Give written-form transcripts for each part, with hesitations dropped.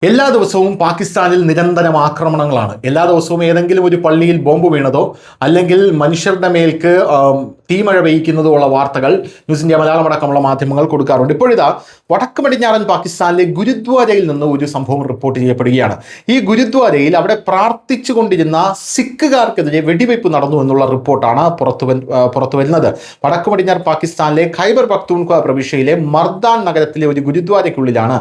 എല്ലാ ദിവസവും പാകിസ്ഥാനിൽ നിരന്തരം ആക്രമണങ്ങളാണ്. എല്ലാ ദിവസവും ഏതെങ്കിലും ഒരു പള്ളിയിൽ ബോംബ് വീണതോ അല്ലെങ്കിൽ മനുഷ്യരുടെ മേൽക്ക് തീമഴ പെയ്യ്ക്കുന്നതോ ഉള്ള വാർത്തകൾ ന്യൂസ് ഇന്ത്യ മലയാളം അടക്കമുള്ള മാധ്യമങ്ങൾ കൊടുക്കാറുണ്ട്. ഇപ്പോഴിതാ വടക്ക് പടിഞ്ഞാറൻ പാകിസ്ഥാനിലെ ഗുരുദ്വാരയിൽ നിന്ന് ഒരു സംഭവം റിപ്പോർട്ട് ചെയ്യപ്പെടുകയാണ്. ഈ ഗുരുദ്വാരയിൽ അവിടെ പ്രാർത്ഥിച്ചു കൊണ്ടിരുന്ന സിഖുകാർക്കെതിരെ വെടിവയ്പ് നടന്നു എന്നുള്ള റിപ്പോർട്ടാണ് പുറത്തു വരുന്നത്. വടക്ക് പടിഞ്ഞാറ് പാകിസ്ഥാനിലെ ഖൈബർ പഖ്തൂൺഖ്വ പ്രവിശ്യയിലെ മർദാൻ നഗരത്തിലെ ഒരു ഗുരുദ്വാരയ്ക്കുള്ളിലാണ്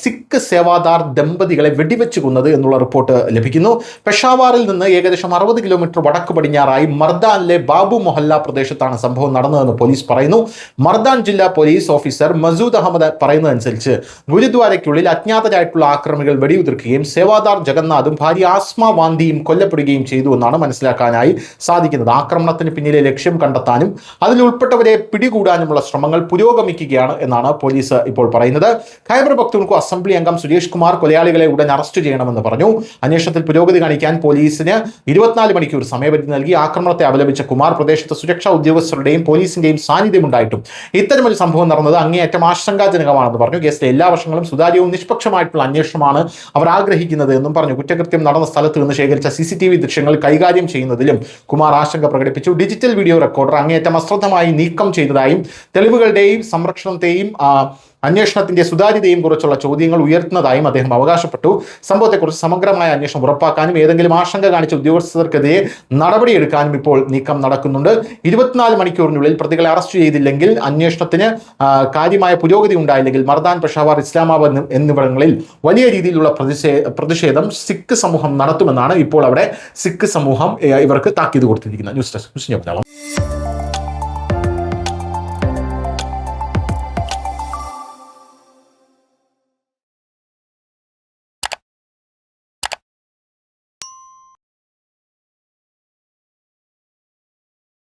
സിഖ് സേവാദാർ ദമ്പതികളെ വെടിവെച്ച് കൊന്നത് എന്നുള്ള റിപ്പോർട്ട് ലഭിക്കുന്നു. പെഷാവാറിൽ നിന്ന് ഏകദേശം 60 കിലോമീറ്റർ വടക്ക് പടിഞ്ഞാറായി മർദാനിലെ ബാബു മൊഹല്ല പ്രദേശത്താണ് സംഭവം നടന്നതെന്ന് പോലീസ് പറയുന്നു. മർദാൻ ജില്ലാ പോലീസ് ഓഫീസർ മസൂദ് അഹമ്മദ് പറയുന്നതനുസരിച്ച് ഗുരുദ്വാരയ്ക്കുള്ളിൽ അജ്ഞാതരായിട്ടുള്ള ആക്രമികൾ വെടിയുതിർക്കുകയും സേവാദാർ ജഗന്നാഥും ഭാര്യ ആസ്മ വാന്തിയും കൊല്ലപ്പെടുകയും ചെയ്തു എന്നാണ് മനസ്സിലാക്കാനായി സാധിക്കുന്നത്. ആക്രമണത്തിന് പിന്നിലെ ലക്ഷ്യം കണ്ടെത്താനും അതിൽ ഉൾപ്പെട്ടവരെ പിടികൂടാനുമുള്ള ശ്രമങ്ങൾ പുരോഗമിക്കുകയാണ് എന്നാണ് പോലീസ് ഇപ്പോൾ പറയുന്നത്. ഖൈബർ പഖ്തൂൺഖ്വ അസംബ്ലി അംഗം സുരേഷ് കുമാർ കൊലയാളികളെ ഉടൻ അറസ്റ്റ് ചെയ്യണമെന്ന് പറഞ്ഞു. അന്വേഷണത്തിൽ പുരോഗതി കാണിക്കാൻ പോലീസിന് 24 മണിക്കൂർ സമയപരിധി നൽകി. ആക്രമണത്തെ അപലപിച്ച കുമാർ പ്രദേശത്ത് സുരക്ഷാ ഉദ്യോഗസ്ഥരുടെയും പോലീസിന്റെയും സാന്നിധ്യമുണ്ടായിട്ടും ഇത്തരമൊരു സംഭവം നടന്നത് അങ്ങേയറ്റം ആശങ്കാജനകമാണെന്ന് പറഞ്ഞു. കേസിലെ എല്ലാ വശങ്ങളും സുതാര്യവും നിഷ്പക്ഷമായിട്ടുള്ള അന്വേഷണമാണ് അവർ ആഗ്രഹിക്കുന്നത് എന്നും പറഞ്ഞു. കുറ്റകൃത്യം നടന്ന സ്ഥലത്ത് നിന്ന് ശേഖരിച്ച CCTV ദൃശ്യങ്ങൾ കൈകാര്യം ചെയ്യുന്നതിലും കുമാർ ആശങ്ക പ്രകടിപ്പിച്ചു. ഡിജിറ്റൽ വീഡിയോ റെക്കോർഡർ അങ്ങേയറ്റം അശ്രദ്ധമായി നീക്കം ചെയ്തതായും തെളിവുകളുടെയും സംരക്ഷണത്തെയും അന്വേഷണത്തിന്റെ സുതാര്യതയും കുറിച്ചുള്ള ചോദ്യങ്ങൾ ഉയർത്തുന്നതായും അദ്ദേഹം അവകാശപ്പെട്ടു. സംഭവത്തെക്കുറിച്ച് സമഗ്രമായ അന്വേഷണം ഉറപ്പാക്കാനും ഏതെങ്കിലും ആശങ്ക കാണിച്ച ഉദ്യോഗസ്ഥർക്കെതിരെ നടപടിയെടുക്കാനും ഇപ്പോൾ നീക്കം നടക്കുന്നുണ്ട്. 24 മണിക്കൂറിനുള്ളിൽ പ്രതികളെ അറസ്റ്റ് ചെയ്തില്ലെങ്കിൽ, അന്വേഷണത്തിന് കാര്യമായ പുരോഗതി ഉണ്ടായില്ലെങ്കിൽ മർദാൻ, പെഷാവാർ, ഇസ്ലാമാബാദ് എന്നിവിടങ്ങളിൽ വലിയ രീതിയിലുള്ള പ്രതിഷേധം സിഖ് സമൂഹം നടത്തുമെന്നാണ് ഇപ്പോൾ അവിടെ സിഖ് സമൂഹം ഇവർക്ക് താക്കീത് കൊടുത്തിരിക്കുന്നത്. News desk.